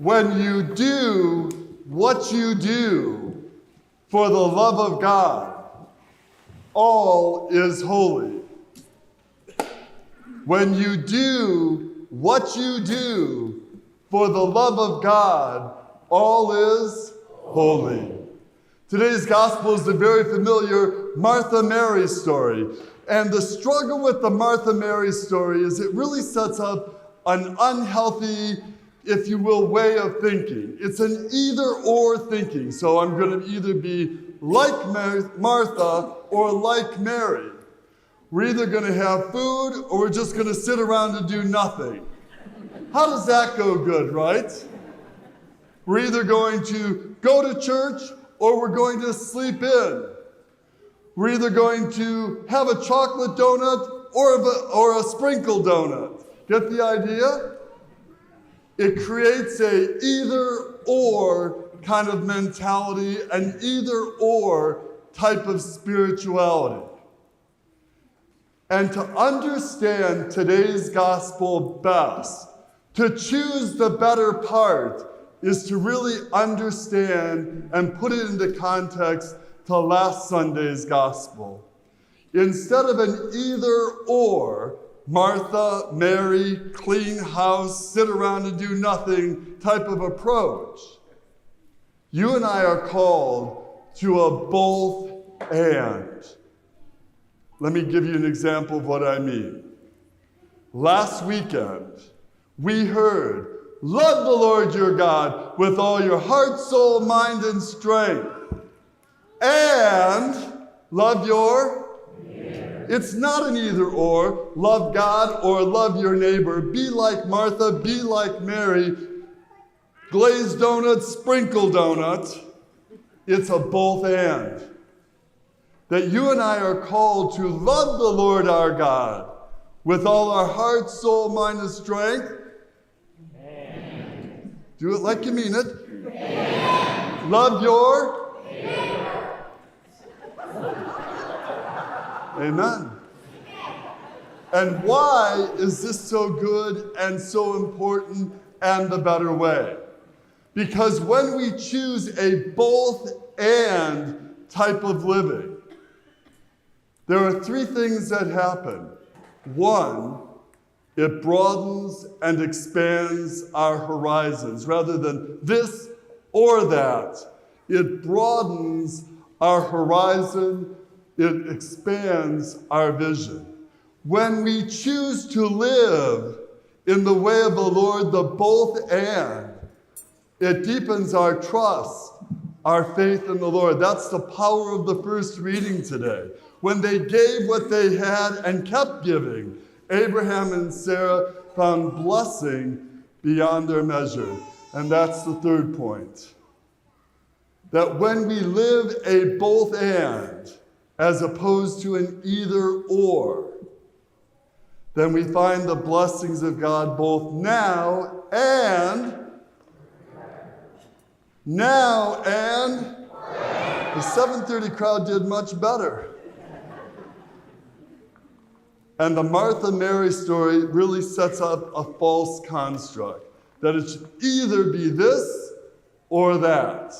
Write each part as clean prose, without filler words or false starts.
when you do what you do for the love of God, all is holy. When you do what you do for the love of God, all is holy. Today's gospel is the very familiar Martha-Mary story. And the struggle with the Martha-Mary story is it really sets up an unhealthy, if you will, way of thinking. It's an either-or thinking. So I'm going to either be like Martha or like Mary. We're either going to have food or we're just going to sit around and do nothing. How does that go good, right? We're either going to go to church or we're going to sleep in. We're either going to have a chocolate donut or a sprinkle donut. Get the idea? It creates a either-or kind of mentality, an either-or type of spirituality. And to understand today's gospel best, to choose the better part, is to really understand and put it into context to last Sunday's gospel. Instead of an either-or, Martha, Mary, clean house, sit around and do nothing type of approach, you and I are called to a both and. Let me give you an example of what I mean. Last weekend, we heard, love the Lord your God with all your heart, soul, mind, and strength. And love your neighbor. It's not an either or. Love God or love your neighbor. Be like Martha, be like Mary. Glazed donut, sprinkle donut. It's a both and. That you and I are called to love the Lord our God with all our heart, soul, mind, and strength. Amen. Do it like you mean it. Amen. Love your neighbor. Amen. And why is this so good and so important and the better way? Because when we choose a both and type of living, there are three things that happen. One, it broadens and expands our horizons. Rather than this or that, it broadens our horizon, it expands our vision. When we choose to live in the way of the Lord, the both and, it deepens our trust, our faith in the Lord. That's the power of the first reading today. When they gave what they had and kept giving, Abraham and Sarah found blessing beyond their measure. And that's the third point. That when we live a both and, as opposed to an either or, then we find the blessings of God both now and the 7:30 crowd did much better. And the Martha-Mary story really sets up a false construct, that it should either be this or that.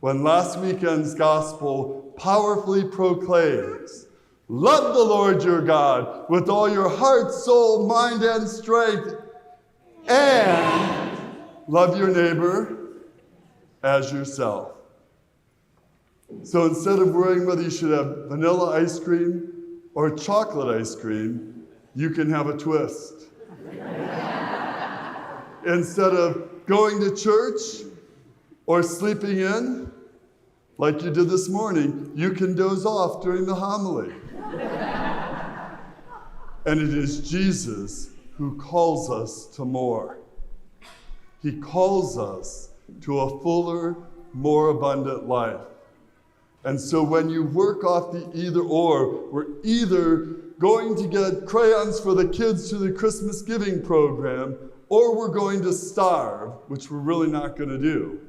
When last weekend's gospel powerfully proclaims, love the Lord your God with all your heart, soul, mind, and strength, and love your neighbor as yourself. So instead of worrying whether you should have vanilla ice cream or chocolate ice cream, you can have a twist. Instead of going to church or sleeping in, like you did this morning, you can doze off during the homily. And it is Jesus who calls us to more. He calls us to a fuller, more abundant life. And so when you work off the either or, we're either going to get crayons for the kids to the Christmas giving program, or we're going to starve, which we're really not going to do.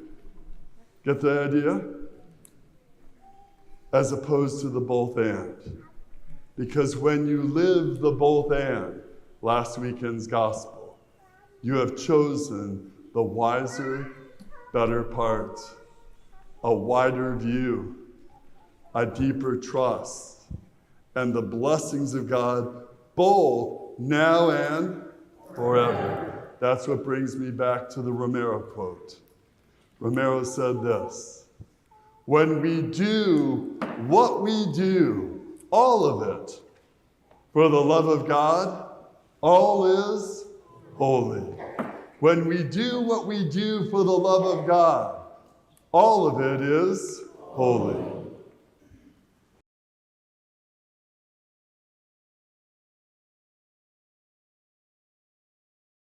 Get the idea? As opposed to the both and. Because when you live the both and, last weekend's gospel, you have chosen the wiser, better part, a wider view, a deeper trust, and the blessings of God both now and forever. That's what brings me back to the Romero quote. Romero said this: when we do what we do, all of it, for the love of God, all is holy. When we do what we do for the love of God, all of it is holy.